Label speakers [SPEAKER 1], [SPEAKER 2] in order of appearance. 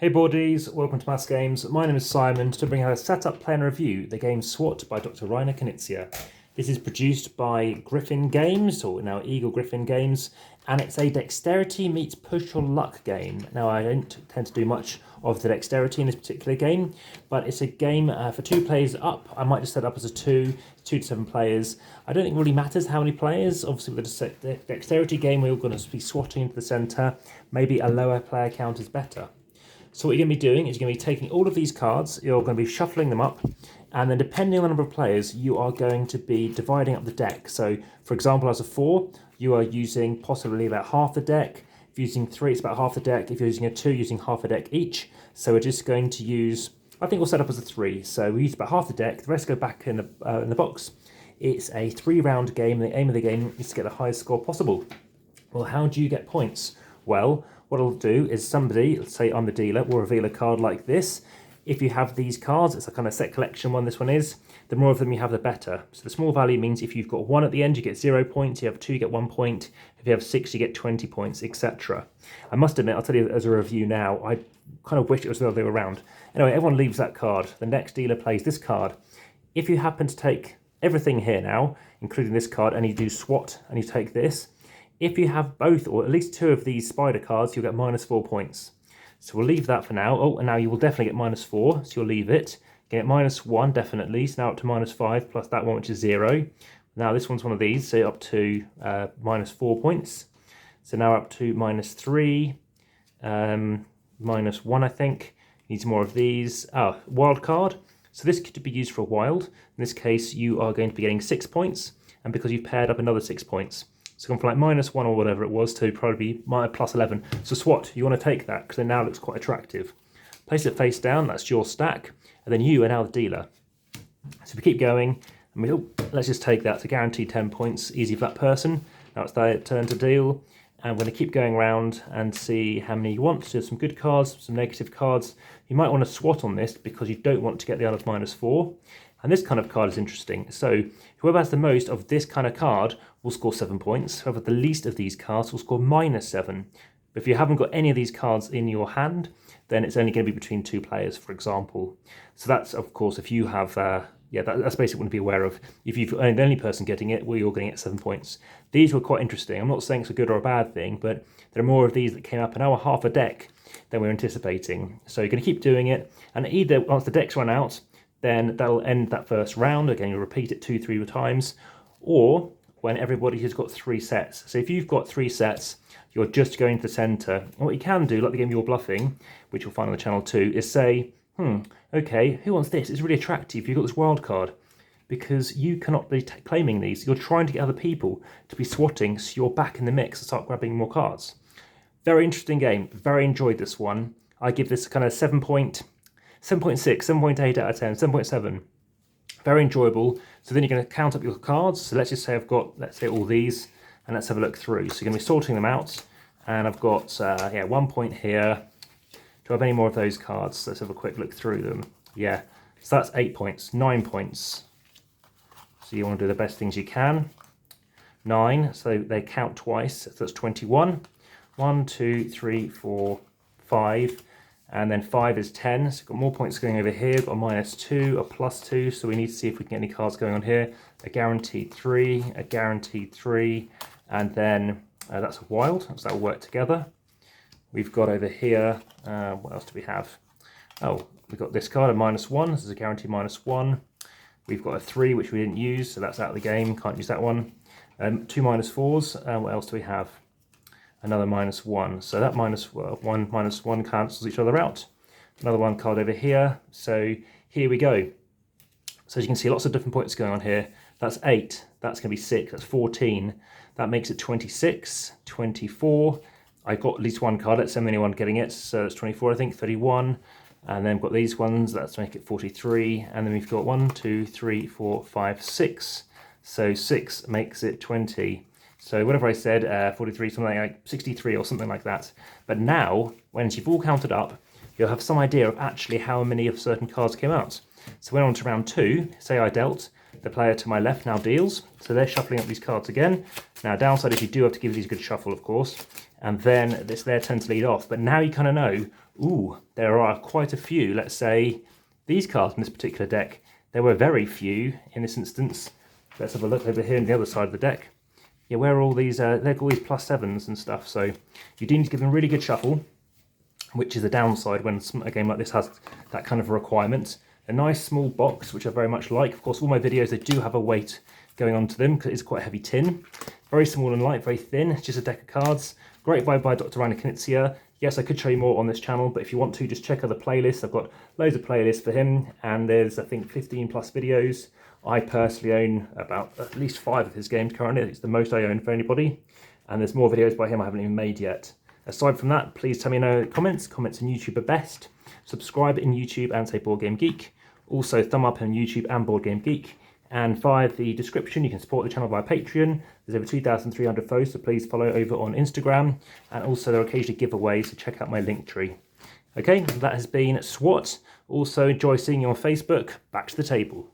[SPEAKER 1] Hey boardies, welcome to AmassGames. My name is Simon to bring out a setup, play and review the game SWAT by Dr. Reiner Knezia. This is produced by Griffin Games, or now Eagle Griffin Games, and it's a dexterity meets push or luck game. Now I don't tend to do much of the dexterity in this particular game, but it's a game for 2 players up. I might just set it up as a 2 to 7 players. I don't think it really matters how many players. Obviously with the dexterity game we're all going to be swatting into the centre. Maybe a lower player count is better. So what you're going to be doing is you're going to be taking all of these cards, you're going to be shuffling them up, and then depending on the number of players, you are going to be dividing up the deck. So, for example, as a 4, you are using possibly about half the deck. If you're using 3, it's about half the deck. If you're using a 2, using half a deck each. So we're just going to use, I think we'll set up as a 3. So we use about half the deck, the rest go back in the box. It's a 3-round game. The aim of the game is to get the highest score possible. Well, how do you get points? Well, what I'll do is somebody, let's say I'm the dealer, will reveal a card like this. If you have these cards, it's a kind of set collection one, this one is, the more of them you have, the better. So the small value means if you've got 1 at the end, you get 0 points. You have 2, you get 1 point. If you have 6, you get 20 points, etc. I must admit, I'll tell you as a review now, I kind of wish it was the other way around. Anyway, everyone leaves that card. The next dealer plays this card. If you happen to take everything here now, including this card, and you do SWAT, and you take this, if you have both, or at least 2 of these spider cards, you'll get -4 points. So we'll leave that for now. Oh, and now you will definitely get -4, so you'll leave it. You get -1, definitely, so now up to -5, plus that one, which is 0. Now this one's one of these, so up to -4 points. So now up to -3, -1, I think. Needs more of these. Wild card. So this could be used for a wild. In this case, you are going to be getting 6 points, and because you've paired up another 6 points. So gone from like -1 or whatever it was to probably +11. So SWAT, you want to take that because it now looks quite attractive. Place it face down, that's your stack, and then you are now the dealer. So we keep going, and let's just take that. It's a guaranteed 10 points, easy for that person. Now it's their turn to deal, and we're going to keep going around and see how many you want. So some good cards, some negative cards. You might want to SWAT on this because you don't want to get the other -4. And this kind of card is interesting. So whoever has the most of this kind of card will score 7 points. Whoever the least of these cards will score -7. But if you haven't got any of these cards in your hand, then it's only going to be between 2 players, for example. So that's, of course, if you have, that's basically what to be aware of. If you've only the only person getting it, well, you're going to get 7 points. These were quite interesting. I'm not saying it's a good or a bad thing, but there are more of these that came up, and now half a deck than we were anticipating. So you're going to keep doing it, and either once the decks run out, then that'll end that first round. Again, you'll repeat it 2-3 times, or when everybody has got 3 sets. So if you've got 3 sets, you're just going to the centre. And what you can do, like the game You're Bluffing, which you'll find on the channel too, is say, okay, who wants this? It's really attractive. You've got this wild card. Because you cannot be claiming these. You're trying to get other people to be swatting, so you're back in the mix and start grabbing more cards. Very interesting game. Very enjoyed this one. I give this kind of 7.6, 7.8 out of 10, 7.7. Very enjoyable. So then you're going to count up your cards. So let's just say I've got, let's say all these, and let's have a look through. So you're going to be sorting them out, and I've got 1 point here. Do I have any more of those cards? Let's have a quick look through them. Yeah, so that's 8 points, 9 points. So you want to do the best things you can. 9, so they count twice, so that's 21. 1, 2, 3, 4, 5. And then 5 is 10, so we've got more points going over here. We've got a -2, a +2, so we need to see if we can get any cards going on here. A guaranteed 3, a guaranteed 3, and then that's a wild, so that'll work together. We've got over here, what else do we have? Oh, we've got this card, a -1, this is a guaranteed -1. We've got a 3, which we didn't use, so that's out of the game, can't use that one. 2 -4s, what else do we have? Another -1, so that -1 cancels each other out. Another 1 card over here, so here we go. So as you can see, lots of different points going on here. That's 8, that's going to be 6, that's 14. That makes it 26, 24. I got at least 1 card, let's say I'm the only one getting it, so it's 24, I think, 31. And then we've got these ones, let's make it 43. And then we've got 1, 2, 3, 4, 5, 6. So 6 makes it 20. So whatever I said, 43, something like 63 or something like that. But now, when you've all counted up, you'll have some idea of actually how many of certain cards came out. So when on to round 2, say I dealt, the player to my left now deals. So they're shuffling up these cards again. Now downside is you do have to give these a good shuffle, of course. and then this there tends to lead off. But now you kind of know, ooh, there are quite a few. Let's say these cards in this particular deck, there were very few in this instance. Let's have a look over here on the other side of the deck. Yeah, where are all these, they're all these +7s and stuff, so you do need to give them a really good shuffle, which is a downside when a game like this has that kind of requirement. A nice small box, which I very much like. Of course, all my videos, they do have a weight going onto them because it's quite a heavy tin. Very small and light, very thin, it's just a deck of cards. Great vibe by Dr. Reiner Knezia. Yes, I could show you more on this channel, but if you want to, just check out the playlist. I've got loads of playlists for him, and there's, I think, 15 plus videos. I personally own about at least 5 of his games currently. It's the most I own for anybody. And there's more videos by him I haven't even made yet. Aside from that, please tell me in the comments. Comments on YouTube are best. Subscribe in YouTube and say Board Game Geek. Also, thumb up on YouTube and Board Game Geek. And via the description, you can support the channel via Patreon. There's over 2,300 foes, so please follow over on Instagram. And also, there are occasionally giveaways, so check out my link tree. Okay, that has been SWAT. Also, enjoy seeing you on Facebook. Back to the table.